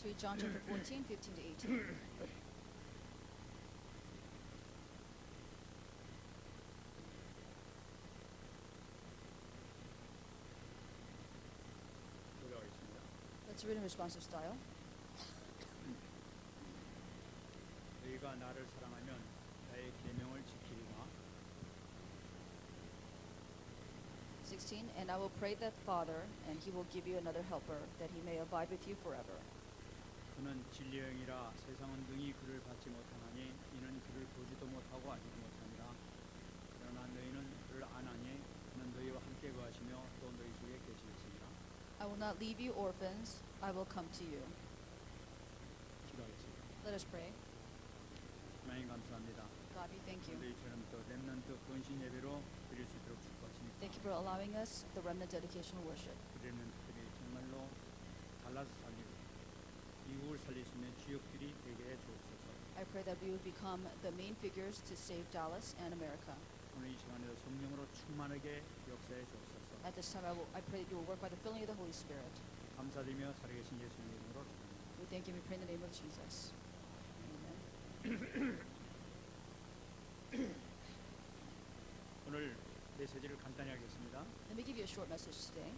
Let's read John chapter 14, 15 to 18. 돌아가겠습니다. Let's read in responsive style. 너희가 나를 사랑하면 나의 계명을 지키리라. 16. And I will pray the Father, and he will give you another helper, that he may abide with you forever. 그는 진리의 영이라 세상은 능히 그를 받지 못하나니 이는 그를 보지도 못하고 알지도 못하니라. 그러나 너희는 그를 아나니 그는 너희와 함께 거하시며 또 너희 속에 계시겠습니다. I will not leave you orphans, I will come to you. 기도하겠습니다. Let us pray. 하나님 감사합니다. God, we thank you. 너희처럼 또 렘넌트 건신 예배로 드릴 수 있도록 축복하십니다. Thank you for allowing us the remnant dedicational worship. 그 렘넌트들이 정말로 달라서 살리고 미국을 살릴 수 있는 주역들이 되게 해 주옵소서. I pray that we would become the main figures to save Dallas and America. 오늘 이 시간에도 성령으로 충만하게 역사해 주옵소서. At this time, I pray that you will work by the filling of the Holy Spirit. 감사드리며 살아계신 예수님 이름으로 기도합니다. We thank you and we pray in the name of Jesus. Amen. 오늘 메시지를 간단히 하겠습니다. Let me give you a short message today.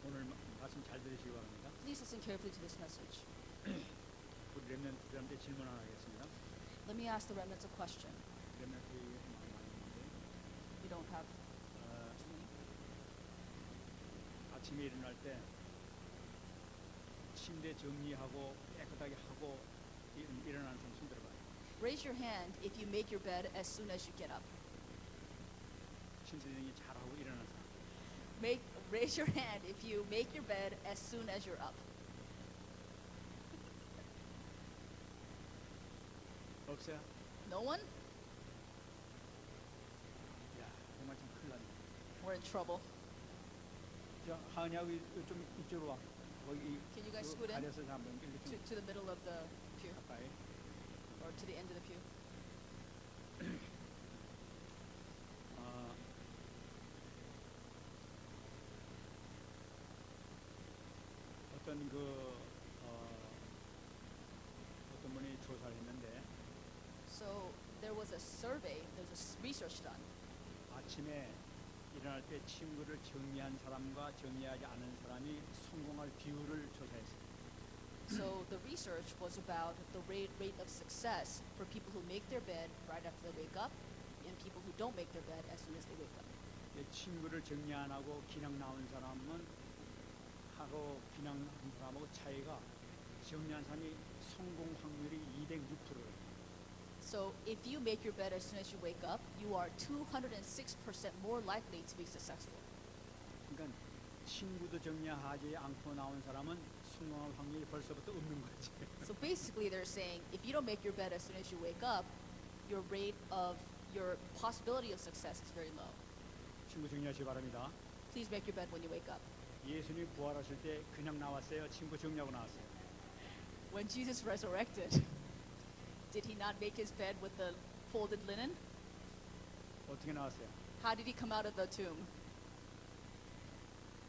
오늘 말씀 잘 들으시기 바랍니다. Please listen carefully to this message. 우리 렘넌트들한테 질문 하나 하겠습니다. Let me ask the remnants a question. 렘넌트들이 많이 있는데 We don't have 어, too many. 아침에 일어날 때 침대 정리하고 깨끗하게 하고 일어나는 사람 손 들어봐요. Raise your hand if you make your bed as soon as you get up. 침대 정리 잘하고 일어나는 사람. Raise your hand if you make your bed as soon as you're up. 없어요? No one? 야, 정말 참 큰일 났네. We're in trouble. 자, 하은이하고 좀 이쪽으로 와. 거기 Can you guys scoot in? 가려서 한번 이렇게 좀 To the middle of the pew 가까이. or to the end of the pew. 어, 어떤 어떤 분이 조사를 했는데 So there was a survey, there was a research done. 아침에 일어날 때 침구를 정리한 사람과 정리하지 않은 사람이 성공할 비율을 조사했어요. So the research was about the rate of success for people who make their bed right after they wake up and people who don't make their bed as soon as they wake up. 침구를 정리 안 하고 그냥 나온 사람은 하고 그냥 한 사람하고 차이가 정리한 사람이 성공 확률이 206%예요. So if you make your bed as soon as you wake up, you are 206% more likely to be successful. 그러니까 침구도 정리하지 않고 나온 사람은 성공할 확률이 벌써부터 없는 거지. So basically they're saying if you don't make your bed as soon as you wake up, your possibility of success is very low. 침구 정리하시기 바랍니다. Please make your bed when you wake up. 예수님 부활하실 때 그냥 나왔어요? 침구 정리하고 나왔어요? When Jesus resurrected, did he not make his bed with the folded linen? 어떻게 나왔어요? How did he come out of the tomb?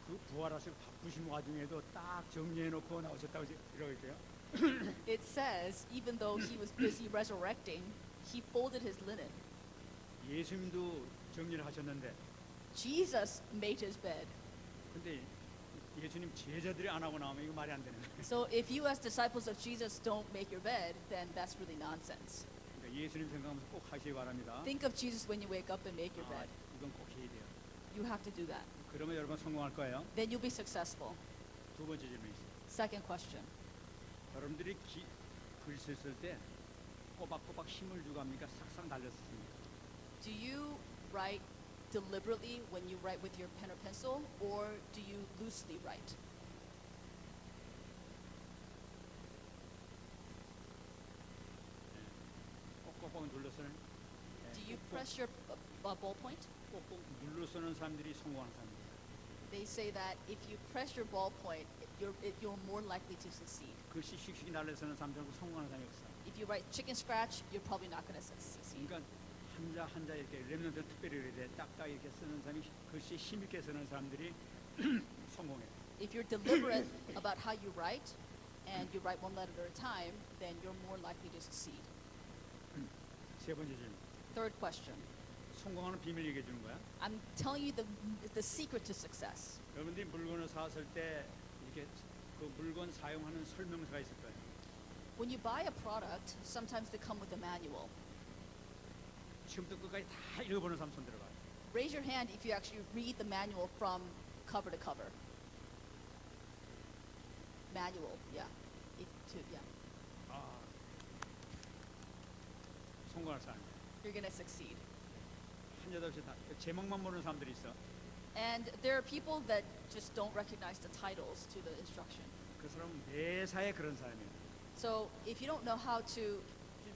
그 부활하시고 바쁘신 와중에도 딱 정리해놓고 나오셨다고 이러고 있어요. It says, even though he was busy resurrecting, he folded his linen. 예수님도 정리를 하셨는데 Jesus made his bed. 근데 예수님 제자들이 안 하고 나오면 이거 말이 안 되는 거예요. So if you as disciples of Jesus don't make your bed, then that's really nonsense. 그러니까 예수님 생각하면서 꼭 하시기 바랍니다. Think of Jesus when you wake up and make your bed. 이건 꼭 해야 돼요. You have to do that. 그러면 여러분 성공할 거예요. Then you'll be successful. 두 번째 질문이 있어요. Second question. 여러분들이 글 썼을 때 꼬박꼬박 힘을 주고 합니까? 싹싹 날렸습니까? Do you write deliberately when you write with your pen or pencil, or do you loosely write? 꼭꼭 눌러서는 Do you press your ballpoint? 꼭꼭 눌러 쓰는 사람들이 성공하는 사람입니다. They say that if you press your ballpoint, you're more likely to succeed. 글씨 씩씩 날려서는 사람들하고 성공하는 사람이 없어요. If you write chicken scratch, you're probably not going to succeed. 그러니까 한자 한자 이렇게 렘넌트 특별히 이렇게 딱딱 이렇게 쓰는 사람이 글씨 힘있게 쓰는 사람들이 성공해요. If you're deliberate about how you write and you write one letter at a time, then you're more likely to succeed. 세 번째 질문. Third question. 성공하는 비밀 얘기해 주는 거야. I'm telling you the secret to success. 여러분들이 물건을 사왔을 때 이렇게 그 물건 사용하는 설명서가 있을 거예요. When you buy a product, sometimes they come with a manual. 처음부터 끝까지 다 읽어보는 사람 손 들어봐요. Raise your hand if you actually read the manual from cover to cover. Manual, yeah. Yeah. 아, 성공할 사람. You're gonna succeed. 한 여덟 다 제목만 보는 사람들이 있어. And there are people that just don't recognize the titles to the instruction. 그 사람은 매사에 그런 사람이에요. So if you don't know how to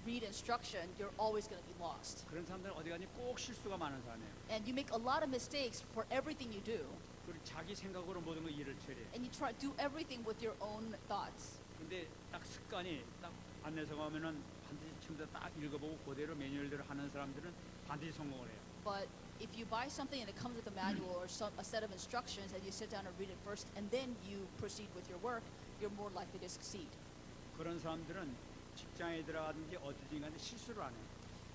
read instruction, you're always going to be lost. 그런 사람들은 어디 가니 꼭 실수가 많은 사람이에요. And you make a lot of mistakes for everything you do. 그리고 자기 생각으로 모든 걸 일을 처리해. And you try to do everything with your own thoughts. 근데 딱 습관이 딱 안내서가 오면은 반드시 처음부터 딱 읽어보고 그대로 매뉴얼대로 하는 사람들은 반드시 성공을 해요. But if you buy something and it comes with a manual or a set of instructions and you sit down and read it first and then you proceed with your work, you're more likely to succeed. 그런 사람들은 직장에 들어가든지 어디든지 간에 실수를 안 해요.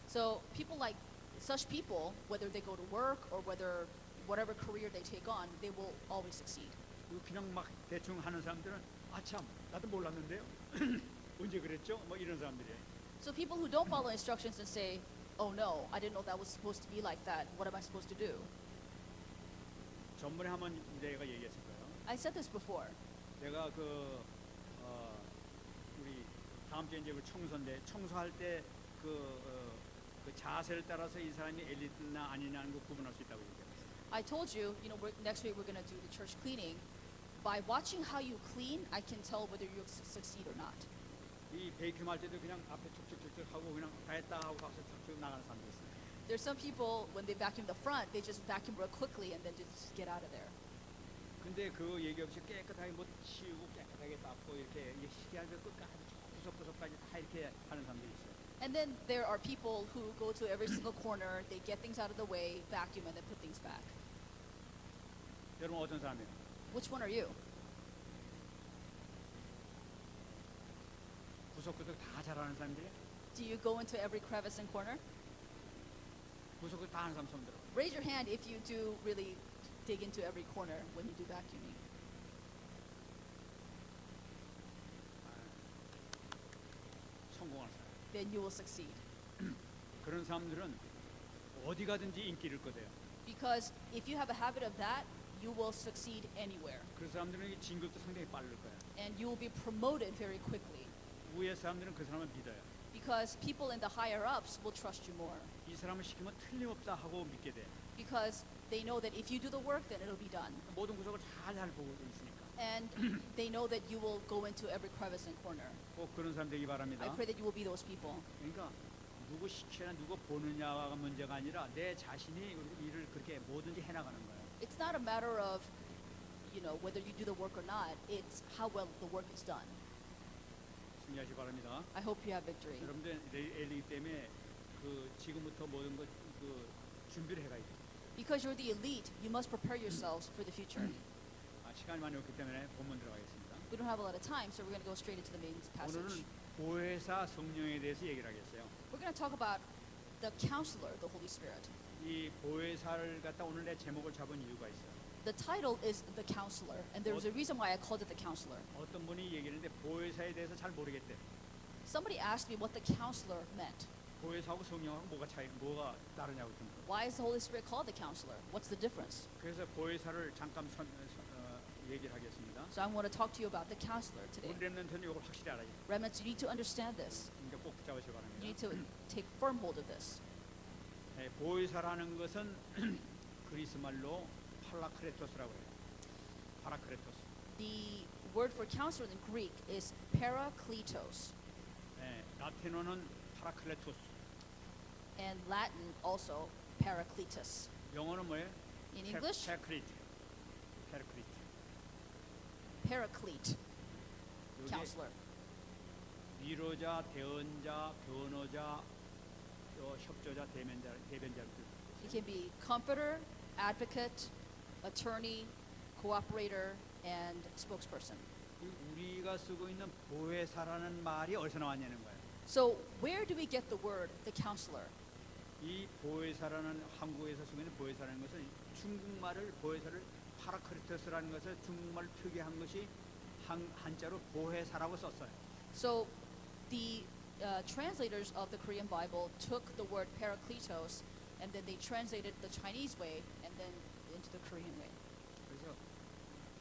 So people like such people, whether they go to work or whatever career they take on, they will always succeed. 그냥 막 대충 하는 사람들은 아 참 나도 몰랐는데요. 언제 그랬죠? 뭐 이런 사람들이에요. So people who don't follow instructions and say, "Oh no, I didn't know that was supposed to be like that. What am I supposed to do?" 전번에 한번 내가 얘기했을 거예요. I said this before. 내가 우리 다음 주에 이제 청소인데 청소할 때 그 자세를 따라서 이 사람이 엘리트나 아니냐는 거 구분할 수 있다고 얘기했어요. I told you, next week we're going to do the church cleaning. By watching how you clean, I can tell whether you succeed or not. 이 베이큐um 할 때도 그냥 앞에 툭툭툭툭 하고 그냥 다 했다 하고 박수 툭툭 나가는 사람도 있어요. There's some people when they vacuum the front, they just vacuum real quickly and then just get out of there. 근데 그 얘기 없이 깨끗하게 못 치우고 깨끗하게 닦고 이렇게 희귀하게 끝까지 구석구석까지 다 이렇게 하는 사람들이 있어요. And then there are people who go to every single corner, they get things out of the way, vacuum, and then put things back. 여러분 어떤 사람이에요? Which one are you? 구석구석 다 잘하는 사람들이 Do you go into every crevice and corner? 구석구석 다 하는 사람 손 들어. Raise your hand if you do really dig into every corner when you do vacuuming. 성공할 사람. Then you will succeed. 그런 사람들은 어디 가든지 인기를 거대요. Because if you have a habit of that, you will succeed anywhere. 그 사람들은 진급도 상당히 빠를 거예요. And you will be promoted very quickly. 위에 사람들은 그 사람을 믿어요. Because people in the higher ups will trust you more. 이 사람을 시키면 틀림없다 하고 믿게 돼. Because they know that if you do the work, then it'll be done. 모든 구석을 잘 보고 있으니까. And they know that you will go into every crevice and corner. 꼭 그런 사람 되기 바랍니다. I pray that you will be those people. 그러니까 누구 시키나 누구 보느냐가 문제가 아니라 내 자신이 일을 그렇게 뭐든지 해나가는 거예요. It's not a matter of, whether you do the work or not. It's how well the work is done. 승리하시 바랍니다. I hope you have victory. 여러분들 엘리기 때문에 그 지금부터 모든 것 그 준비를 해가야 돼요. Because you're the elite, you must prepare yourselves for the future. 시간이 많이 없기 때문에 본문 들어가겠습니다. We don't have a lot of time, so we're going to go straight into the main passage. 오늘은 보혜사 성령에 대해서 얘기를 하겠어요. We're going to talk about the counselor, the Holy Spirit. 이 보혜사를 갖다 오늘 내 제목을 잡은 이유가 있어요. The title is the counselor, and there's a reason why I called it the counselor. 어떤 분이 얘기했는데 보혜사에 대해서 잘 모르겠대. Somebody asked me what the counselor meant. 보혜사하고 성령하고 뭐가 다르냐고 했더니 Why is the Holy Spirit called the counselor? What's the difference? 그래서 보혜사를 잠깐 얘기를 하겠습니다. So I want to talk to you about the counselor today. 우리 렘넌트는 이걸 확실히 알아야 돼요. Remnants, you need to understand this. 그러니까 꼭 붙잡으시기 You 바랍니다. need to take firm hold of this. 보혜사라는 것은 그리스 말로 파라크레토스라고 해요. 파라크레토스. The word for counselor in Greek is parakletos. 라틴어는 파라클레토스. And Latin also parakletos. 영어는 뭐예요? In English, 페크리트. 페크리트. paraclete, 여기 counselor. 위로자, 대언자, 변호자, 협조자, 대변자. He can be comforter, advocate, attorney, cooperator, and spokesperson. 우리가 쓰고 있는 보혜사라는 말이 어디서 나왔냐는 거예요. So where do we get the word, the counselor? 이 보혜사라는 한국에서 쓰고 있는 보혜사라는 것은 중국말을 보혜사를 파라크리토스라는 것을 중국말 표기한 것이 한자로 보혜사라고 썼어요. So the translators of the Korean Bible took the word parakletos and then they translated the Chinese way and then into the Korean way. 그래서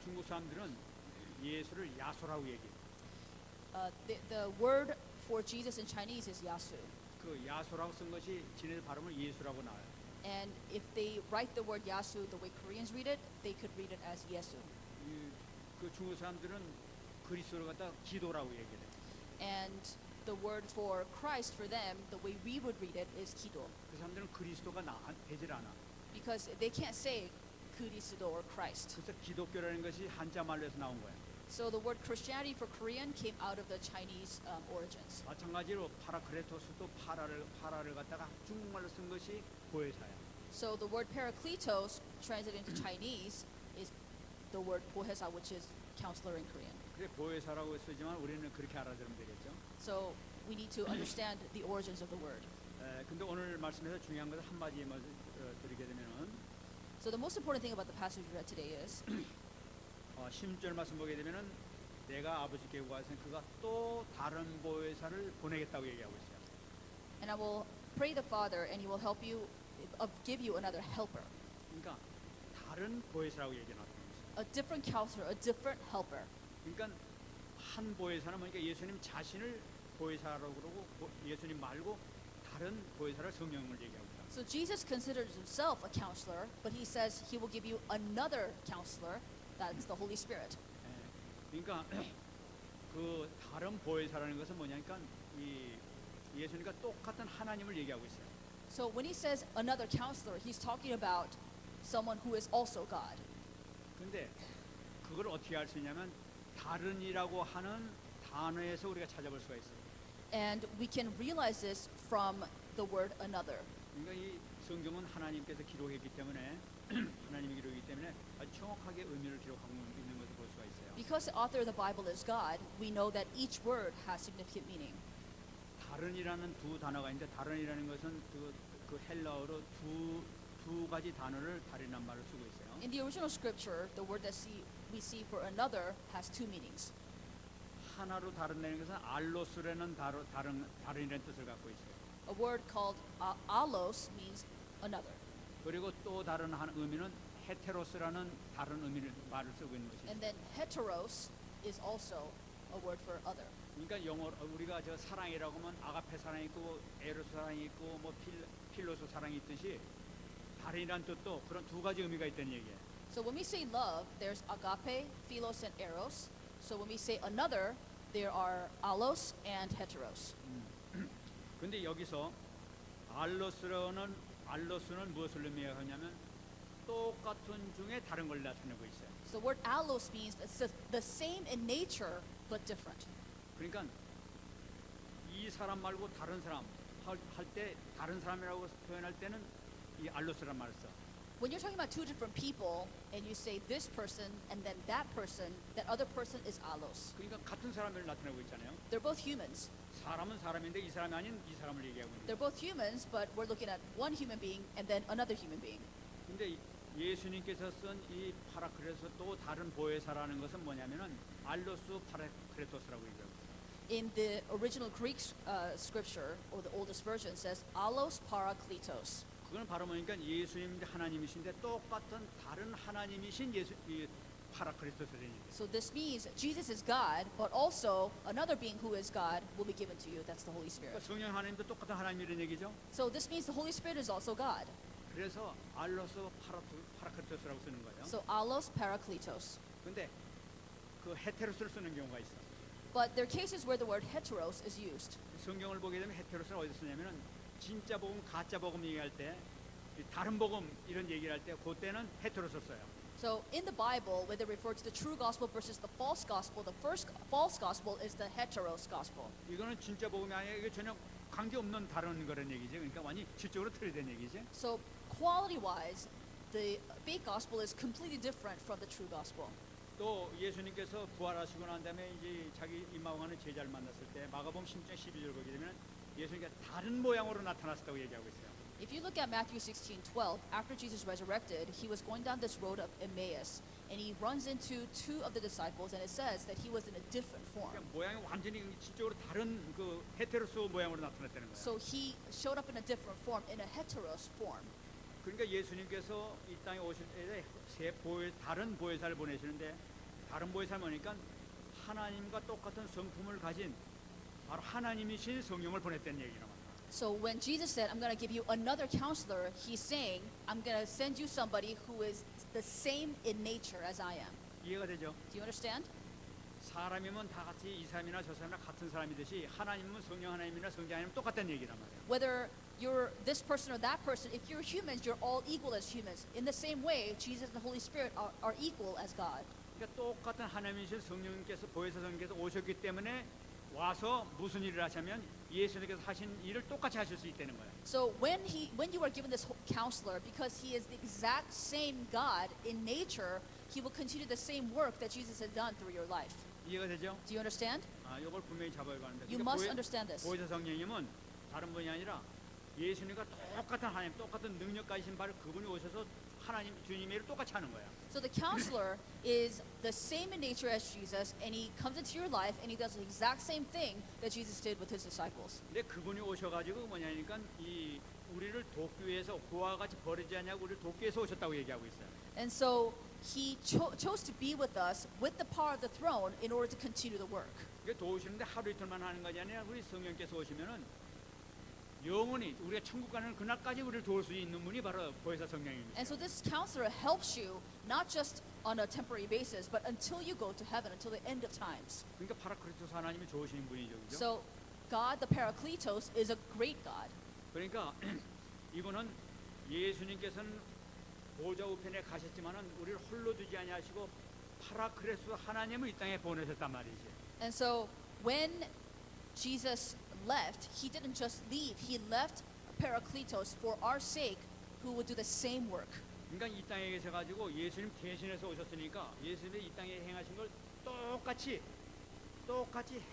중국 사람들은 예수를 야소라고 얘기해요. The word for Jesus in Chinese is Yasu. 그 야소라고 쓴 것이 지네들 발음을 예수라고 나와요. And if they write the word Yasu the way Koreans read it, they could read it as Yesu. 그 중국 사람들은 그리스도를 갖다 기도라고 얘기해요. And the word for Christ for them, the way we would read it, is Kido. 그 사람들은 그리스도가 되질 않아. Because they can't say Kurisudo or Christ. 그래서 기독교라는 것이 한자 말로에서 나온 거예요. So the word Christianity for Korean came out of the Chinese origins. 마찬가지로 파라크레토스도 파라를 갖다가 중국말로 쓴 것이 보혜사야. So the word parakletos, translated into Chinese, is the word 보혜사, which is counselor in Korean. 그래 보혜사라고 쓰지만 우리는 그렇게 알아들으면 되겠죠. So we need to understand the origins of the word. 근데 오늘 말씀에서 중요한 것을 한 마디만 드리게 되면은 So the most important thing about the passage we read today is 16절 말씀 보게 되면은 내가 아버지께 구하시는 그가 또 다른 보혜사를 보내겠다고 얘기하고 있어요. and I will pray the Father and he will help you, give you another helper. 그러니까 다른 보혜사라고 얘기하는 거예요. A different counselor, a different helper. 그러니까 한 보혜사는 뭐니까 예수님 자신을 보혜사라고 그러고 예수님 말고 다른 보혜사를 성령을 얘기하고 있다. So Jesus considers himself a counselor, but he says he will give you another counselor, that's the Holy Spirit. 그러니까 그 다른 보혜사라는 것은 뭐냐니까 이 예수님과 똑같은 하나님을 얘기하고 있어요. So when he says another counselor, he's talking about someone who is also God. 근데 그걸 어떻게 알 수 있냐면 다른이라고 하는 단어에서 우리가 찾아볼 수가 있어요. And we can realize this from the word another. 그러니까 이 성경은 하나님께서 기록했기 때문에 하나님이 기록이기 때문에 아주 정확하게 의미를 기록하고 있는 것을 볼 수가 있어요. Because the author of the Bible is God, we know that each word has significant meaning. 다른이라는 두 단어가 있는데 다른이라는 것은 그 헬라어로 두 가지 단어를 다른이란 말을 쓰고 있어요. In the original scripture, the word that we see for another has two meanings. 하나로 다른다는 것은 알로스라는 다른이라는 뜻을 갖고 있어요. A word called allos means another. 그리고 또 다른 한 의미는 헤테로스라는 다른 의미를 말을 쓰고 있는 것이죠. And then heteros is also a word for other. 그러니까 영어 우리가 저 사랑이라고 하면 아가페 사랑이 있고 에로스 사랑이 있고 뭐 필로소 사랑이 있듯이 다른이란 뜻도 그런 두 가지 의미가 있다는 얘기예요. So when we say love, there's agape, philos, and eros. So when we say another, there are allos and heteros. 근데 여기서 알로스는 무엇을 의미하냐면 똑같은 중에 다른 걸 나타내고 있어요. So the word allos means it's the same in nature but different. 그러니까 이 사람 말고 다른 사람 할 때 다른 사람이라고 표현할 때는 이 알로스란 말을 써. When you're talking about two different people and you say this person and then that other person is allos. 그러니까 같은 사람을 나타내고 있잖아요. They're both humans. 사람은 사람인데 이 사람이 아닌 이 사람을 얘기하고 있는 They're 거예요. both humans, but we're looking at one human being and then another human being. 근데 예수님께서 쓴 이 파라크레토스 또 다른 보혜사라는 것은 뭐냐면은 알로스 파라크레토스라고 얘기해요. In the original Greek scripture, or the oldest version, says allos parakletos. 그건 바로 뭐니까 예수님 하나님이신데 똑같은 다른 하나님이신 이 파라크리스토스라는 얘기예요. So this means Jesus is God, but also another being who is God will be given to you. That's the Holy Spirit. 그러니까 성령 하나님도 똑같은 하나님이라는 얘기죠. So this means the Holy Spirit is also God. 그래서 알로스 파라크리토스라고 쓰는 거예요. So allos parakletos. 근데 그 헤테로스를 쓰는 경우가 있어. But there are cases where the word heteros is used. 성경을 보게 되면 헤테로스는 어디서 쓰냐면은 진짜 복음, 가짜 복음 얘기할 때 다른 복음 이런 얘기를 할 때 그때는 헤테로스 써요. So in the Bible, when they refer to the true gospel versus the false first false gospel is the heteros gospel. 이거는 진짜 복음이 아니야. 이게 전혀 관계 없는 다른 거란 얘기지. 그러니까 완전히 질적으로 틀리된 얘기지. So quality-wise, the fake gospel is completely different from the true gospel. 또 예수님께서 부활하시고 난 다음에 이제 자기 임마왕하는 제자를 만났을 때 마가복음 16장 12절 보게 되면 예수님께서 다른 모양으로 나타났다고 얘기하고 있어요. If you look at Matthew 16:12, after Jesus resurrected, he was going down this road of Emmaus, and he runs into two of the disciples, and it says that he was in a different form. 그러니까 모양이 완전히 지적으로 다른 그 헤테로스 모양으로 나타났다는 거예요. So he showed up in a different form, in a heteros form. 그러니까 예수님께서 이 땅에 오실 때 다른 보혜사를 보내시는데 다른 보혜사 뭐니까 하나님과 똑같은 성품을 가진 바로 하나님이신 성령을 보냈다는 얘기란 말이에요. So when Jesus said, I'm going to give you another counselor, he's saying, I'm going to send you somebody who is the same in nature as I am. 이해가 되죠? Do you understand? 사람이면 다 같이 이 사람이나 저 사람이나 같은 사람이듯이 하나님은 성령 하나님이나 성자 하나님 똑같다는 얘기란 말이에요. Whether you're this person or that person, if you're humans, you're all equal as humans. In the same way, Jesus and the Holy Spirit are equal as God. 그러니까 똑같은 하나님이신 성령님께서 보혜사 성령께서 오셨기 때문에 와서 무슨 일을 하시면 예수님께서 하신 일을 똑같이 하실 수 있다는 거예요. So when you are given this counselor, because he is the exact same God in nature, he will continue the same work that Jesus has done through your life. 이해가 되죠? Do you understand? 이걸 분명히 잡아야 하는데. You must understand this. 보혜사 성령님은 다른 분이 아니라 예수님과 똑같은 하나님, 똑같은 능력 가지신 바를 그분이 오셔서 하나님 주님의 일을 똑같이 하는 거야. So the counselor is the same in nature as Jesus, and he comes into your life and he does the exact same thing that Jesus did with his disciples. 근데 그분이 오셔가지고 뭐냐니까 이 우리를 돕기 위해서 그와 같이 버리지 않냐고 우리를 돕기 위해서 오셨다고 얘기하고 있어요. And so he chose to be with us with the power of the throne in order to continue the work. 이게 도우시는데 하루 이틀만 하는 것이 아니라 우리 성령께서 오시면은 영원히 우리가 천국 가는 그날까지 우리를 도울 수 있는 분이 바로 보혜사 성령입니다. And so this counselor helps you not just on a temporary basis, but until you go to heaven, until the end of times. 그러니까 파라크리토스 하나님이 좋으신 분이죠, 그죠? So God, the Paracletos, is a great God. 그러니까 이분은 예수님께서는 보좌 우편에 가셨지만은 우리를 홀로 두지 아니하시고 파라크레스 하나님을 이 땅에 보내셨단 말이지. And so when Jesus left, he didn't just leave. He left Paracletos for our sake, who would do the same work. 그러니까 이 땅에 계셔가지고 예수님 대신해서 오셨으니까 예수님이 이 땅에 행하신 걸 똑같이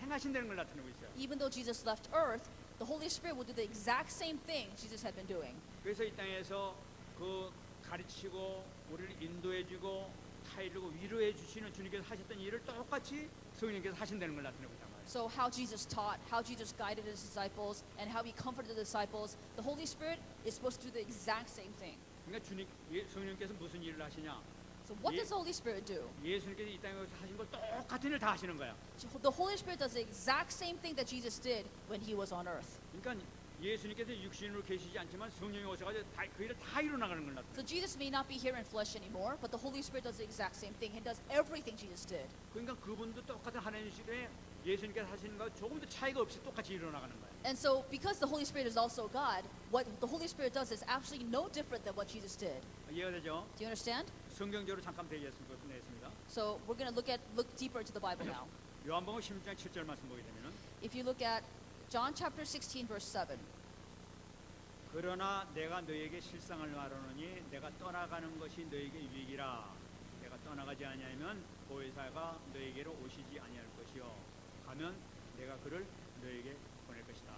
행하신다는 걸 나타내고 있어요. Even though Jesus left earth, the Holy Spirit will do the exact same thing Jesus had been doing. 그래서 이 땅에서 그 가르치고 우리를 인도해주고 타일르고 위로해 주시는 주님께서 하셨던 일을 똑같이 성령께서 하신다는 걸 나타내고 있단 말이에요. So how Jesus taught, how Jesus guided his disciples, and how he comforted the disciples, the Holy Spirit is supposed to do the exact same thing. 그러니까 성령께서 무슨 일을 하시냐? So what does the Holy Spirit do? 예수님께서 이 땅에 하신 걸 똑같은 일 다 하시는 거야. The Holy Spirit does the exact same thing that Jesus did when he was on earth. 그러니까 예수님께서 육신으로 계시지 않지만 성령이 오셔가지고 그 일을 다 이루어나가는 걸 나타내요. So Jesus may not be here in flesh anymore, but the Holy Spirit does the exact same thing. He does everything Jesus did. 그러니까 그분도 똑같은 하나님이시되 예수님께서 하시는 거 조금도 차이가 없이 똑같이 일어나가는 거예요. And so because the Holy Spirit is also God, what the Holy Spirit does is absolutely no different than what Jesus did. 이해가 되죠? Do you understand? 성경적으로 잠깐 대기했습니다. So we're going to look deeper into the Bible now. 요한복음 16장 7절 말씀 보게 되면은 If you look at John chapter 16 verse 7. 그러나 내가 너에게 실상을 말하노니 내가 떠나가는 것이 너에게 유익이라. 내가 떠나가지 아니하면 보혜사가 너에게로 오시지 아니할 것이요. 가면 내가 그를 너에게 보낼 것이다.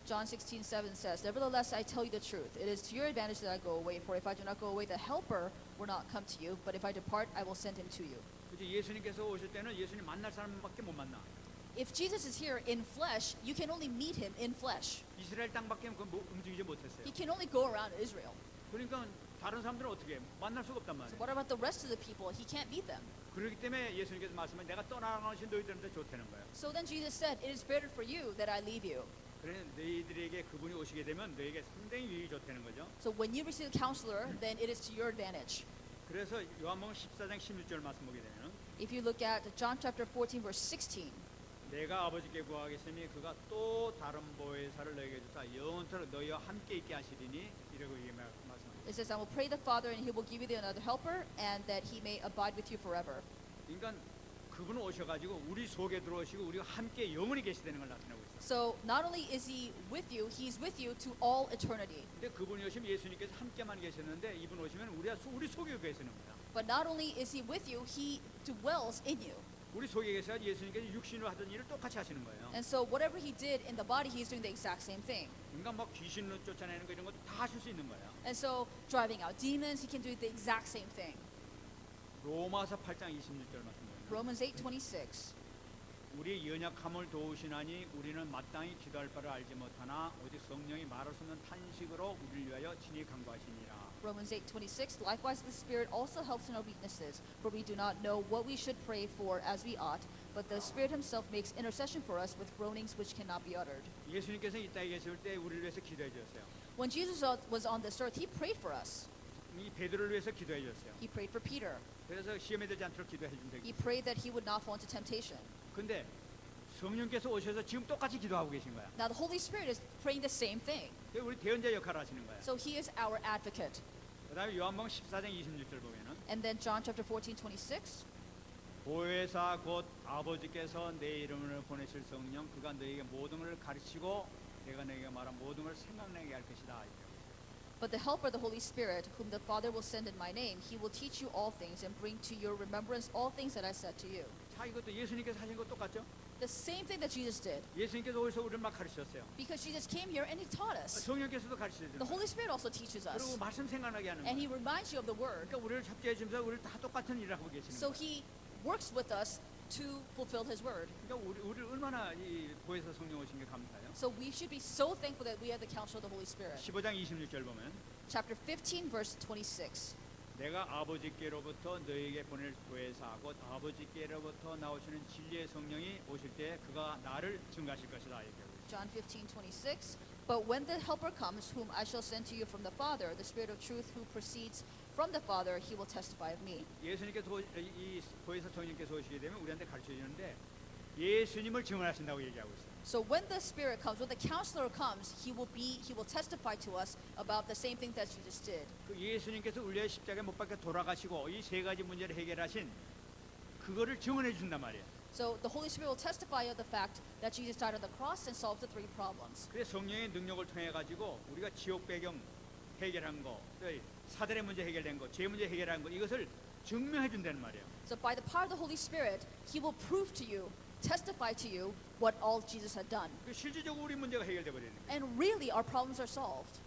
John 16:7 says, Nevertheless, I tell you the truth. It is to your advantage that I go away. For if I do not go away, the Helper will not come to you. But if I depart, I will send him to you. 그죠? 예수님께서 오실 때는 예수님 만날 사람밖에 못 만나. If Jesus is here in flesh, you can only meet him in flesh. 이스라엘 땅밖에 움직이지 못했어요. He can only go around Israel. 그러니까 다른 사람들은 어떻게 해? 만날 수가 없단 So 말이에요. what about the rest of the people? He can't meet them. 그렇기 때문에 예수님께서 말씀해 내가 떠나가는 것이 너희들한테 좋다는 거예요. So then Jesus said, It is better for you that I leave you. 그래 너희들에게 그분이 오시게 되면 너에게 상당히 유익이 좋다는 거죠. So when you receive a counselor, then it is to your advantage. 그래서 요한복음 14장 16절 말씀 보게 되면 If you look at John chapter 14 verse 16. 내가 아버지께 구하겠으니 그가 또 다른 보혜사를 너에게 주사 영원토록 너희와 함께 있게 하시리니 이라고 말씀합니다. It says, I will pray the Father and he will give you another helper and that he may abide with you forever. 그러니까 그분은 오셔가지고 우리 속에 들어오시고 우리와 함께 영원히 계시다는 걸 나타내고 있어요. So not only is he with you to all eternity. 근데 그분이 오시면 예수님께서 함께만 계셨는데 이분 오시면 우리 속에 계시는 거야. But not only is he with you, he dwells in you. 우리 속에 계셔 예수님께서 육신으로 하던 일을 똑같이 하시는 거예요. And so whatever he did in the body, he's doing the exact same thing. 그러니까 뭐 귀신을 쫓아내는 거 이런 것도 다 하실 수 있는 거예요. And so driving out demons, he can do the exact same thing. 로마서 8장 26절 말씀입니다. Romans 8:26. 우리 연약함을 도우시나니 우리는 마땅히 기도할 바를 알지 못하나 오직 성령이 말할 수 없는 탄식으로 우리를 위하여 친히 간구하시니라. Romans 8:26. Likewise, the Spirit also helps in our weaknesses, for we do not know what we should pray for as we ought, but the Spirit Himself makes intercession for us with groanings which cannot be uttered. 예수님께서 이 땅에 계실 때 우리를 위해서 기도해 주셨어요. When Jesus was on this earth, He prayed for us. 이 베드로를 위해서 기도해 주셨어요. He prayed for Peter. 그래서 시험에 들지 않도록 기도해 준 적이 He 있어요. prayed that he would not fall into temptation. 근데 성령께서 오셔서 지금 똑같이 기도하고 계신 거야. Now the Holy Spirit is praying the same thing. 그래서 우리 대언자 역할을 하시는 거야. So He is our advocate. 그다음에 요한복음 14장 26절 보면은 And then John chapter 14:26. 보혜사 곧 아버지께서 내 이름을 보내실 성령 그가 너에게 모든 것을 가르치고 내가 너에게 말한 모든 것을 생각나게 할 것이다. But the Helper, the Holy Spirit, whom the Father will send in my name, He will teach you all things and bring to your remembrance all things that I said to you. 자, 이것도 예수님께서 하신 것 똑같죠? The same thing that Jesus did. 예수님께서 오셔서 우리를 막 가르치셨어요. Because Jesus came here and He taught us. 성령께서도 가르치셨어요. The Holy Spirit also teaches 그리고 us. 말씀 생각나게 하는 And He 거예요. reminds you of the Word. 그러니까 우리를 잡게 해주면서 우리를 다 똑같은 일을 하고 계시는 So 거예요. He works with us to fulfill His Word. 그러니까 우리를 얼마나 이 보혜사 성령 오신 게 감사해요. So we should be so thankful that we have the counsel of the Holy Spirit. 15장 26절 보면 Chapter 15, verse 26. 내가 아버지께로부터 너에게 보낼 보혜사 곧 아버지께로부터 나오시는 진리의 성령이 오실 때 그가 나를 증거하실 것이다. 얘기하고 있어요. John 15:26. But when the Helper comes, whom I shall send to you from the Father, the Spirit of truth who proceeds from the Father, He will testify of me. 예수님께서 이 보혜사 성령께서 오시게 되면 우리한테 가르쳐 주는데 예수님을 증언하신다고 얘기하고 있어요. So when the Spirit comes, when the Counselor comes, He will testify to us about the same thing that Jesus did. 그 예수님께서 우리의 십자가에 못 박혀 돌아가시고 이 세 가지 문제를 해결하신 그거를 증언해 준단 말이에요. So the Holy Spirit will testify of the fact that Jesus died on the cross and solved the three problems. 그래서 성령의 능력을 통해 가지고 우리가 지옥 배경 해결한 거, 또 사들의 문제 해결된 거, 죄 문제 해결한 거 이것을 증명해 준다는 말이에요. So by the power of the Holy Spirit, He will prove to you, testify to you what all Jesus had done. 그 실질적으로 우리 문제가 해결돼 버리는 거예요. And really our problems are solved.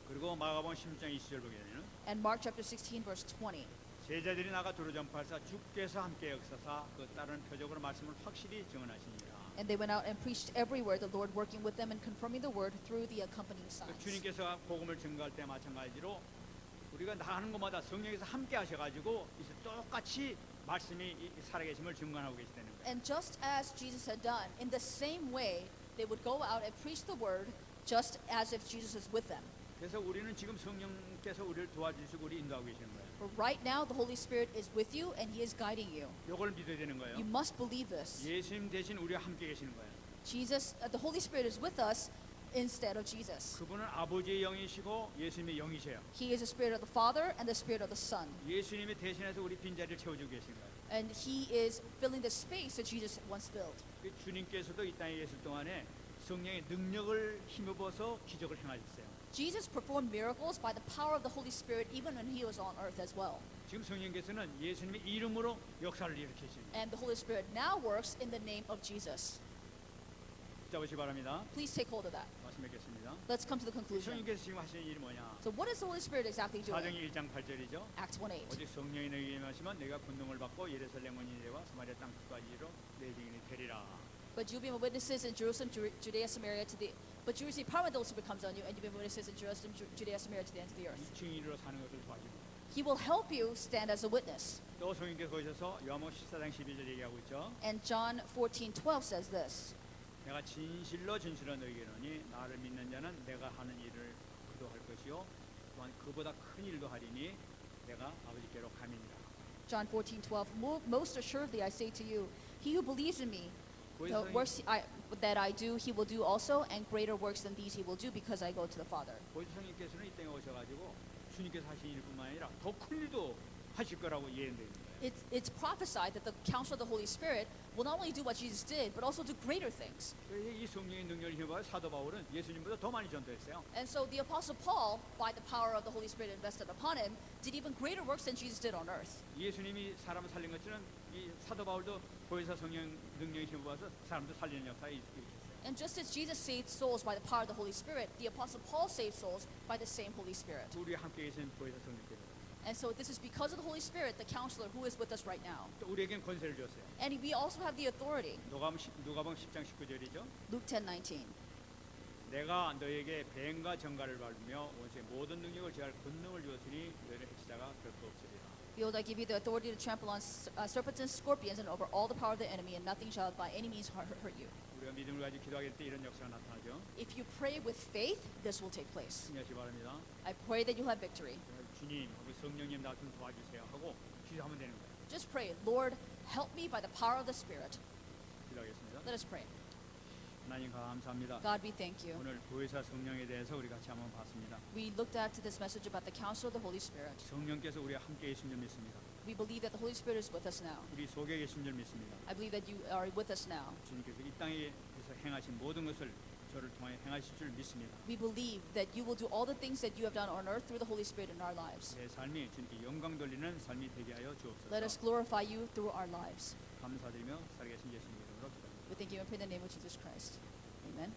그리고 마가복음 16장 20절 보게 되면 And Mark chapter 16 verse 20. 제자들이 나가 두루 전파하사 주께서 함께 역사사 그 다른 표적으로 말씀을 확실히 증언하시니라. And they went out and preached everywhere, the Lord working with them and confirming the word through the accompanying 그 signs. 주님께서 복음을 증거할 때 마찬가지로 우리가 나가는 곳마다 성령께서 함께 하셔가지고 이제 똑같이 말씀이 살아계심을 증거하고 계시다는 거예요. And just as Jesus had done, in the same way, they would go out and preach the word just as if Jesus is with them. 그래서 우리는 지금 성령께서 우리를 도와주시고 우리 인도하고 계시는 거예요. But right now, the Holy Spirit is with you and He is guiding you. 이걸 믿어야 되는 거예요. You must believe this. 예수님 대신 우리와 함께 계시는 거예요. The Holy Spirit is with us instead of Jesus. 그분은 아버지의 영이시고 예수님의 영이세요. He is the Spirit of the Father and the Spirit of the Son. 예수님이 대신해서 우리 빈자리를 채워주고 계신 거예요. And He is filling the space that Jesus once filled. 그 주님께서도 이 땅에 계실 동안에 성령의 능력을 힘입어서 기적을 행하셨어요. Jesus performed miracles by the power of the Holy Spirit even when He was on earth as well. 지금 성령께서는 예수님의 이름으로 역사를 일으키십니다. And the Holy Spirit now works in the name of Jesus. 붙잡으시 바랍니다. Please take hold of that. 말씀 뵙겠습니다. Let's come to the conclusion. 성령께서 지금 하시는 일이 뭐냐? So what is the Holy Spirit exactly doing? 사도행전 1장 8절이죠. Acts 1:8. 오직 성령이 너희에게 임하시면 내가 군동을 받고 예루살렘 원인대와 사마리아 땅 끝까지로 내 증인이 되리라. But you'll be my witnesses in Jerusalem, Judea, Samaria to the. But you receive power when the Holy Spirit comes on you, and you'll be my witnesses in Jerusalem, Judea, Samaria to the ends of the earth. 이 증인으로 사는 것을 도와줍니다. He will help you stand as a witness. 또 성령께서 오셔서 요한복음 14장 12절 얘기하고 있죠. And John 14:12 says this. 내가 진실로 너희에게 이르노니 나를 믿는 자는 내가 하는 일을 그도 할 것이요 또한 그보다 큰 일도 하리니 내가 아버지께로 감이니라. John 14:12. Most assuredly I say to you, he who believes in me, the 보혜사 works that I do, he will do also, and greater works than these he will do, because I go to the Father. 성령께서는 이 땅에 오셔가지고 주님께서 하신 일뿐만 아니라 더 큰 일도 하실 거라고 예언되어 있는 거예요. it's prophesied that the counsel of the Holy Spirit will not only do what Jesus did, but also do greater things. 그래서 이 성령의 능력을 힘입어 사도 바울은 예수님보다 더 많이 전도했어요. And so the Apostle Paul, by the power of the Holy Spirit invested upon him, did even greater works than Jesus did on earth. 예수님이 사람을 살린 것처럼 이 사도 바울도 보혜사 성령 능력을 힘입어서 사람들 살리는 역사에 일으켰어요. And just as Jesus saved souls by the power of the Holy Spirit, the Apostle Paul saved souls by the same Holy Spirit. 우리 함께 계신 보혜사 성령께서 And so this is because of the Holy Spirit, the counselor who is with us right now. 또 우리에겐 권세를 줬어요. And we also have the authority. 누가복음 10장 19절이죠. Luke 10:19. 내가 너에게 뱀과 정갈을 밟으며 원수의 모든 능력을 제할 권능을 주었으니 너희를 해치자가 결코 없으리라. Behold, I give you the authority to trample on serpents and scorpions and over all the power of the enemy, and nothing shall by any means hurt you. 우리가 믿음을 가지고 기도하게 될 때 이런 역사가 나타나죠. If you pray with faith, this will take place. 승리하시 바랍니다. I pray that you'll have victory. 주님, 우리 성령님 나 좀 도와주세요 하고 기도하면 되는 거예요. Just pray, Lord, help me by the power of the Spirit. 기도하겠습니다. Let us pray. 하나님 감사합니다. God, we thank you. 오늘 보혜사 성령에 대해서 우리 같이 한번 봤습니다. We looked at this message about the counsel of the Holy Spirit. 성령께서 우리와 함께 계신 줄 믿습니다. We believe that the Holy Spirit is with us now. 우리 속에 계신 줄 믿습니다. I believe that you are with us now. 주님께서 이 땅에서 행하신 모든 것을 저를 통하여 행하실 줄 믿습니다. We believe that you will do all the things that you have done on earth through the Holy Spirit in our lives. 내 삶이 주님께 영광 돌리는 삶이 되게 하여 Let us 주옵소서. glorify you through our lives. 감사드리며 살아계신 예수님 이름으로 기도합니다. We thank you and pray in the name of Jesus Christ. Amen.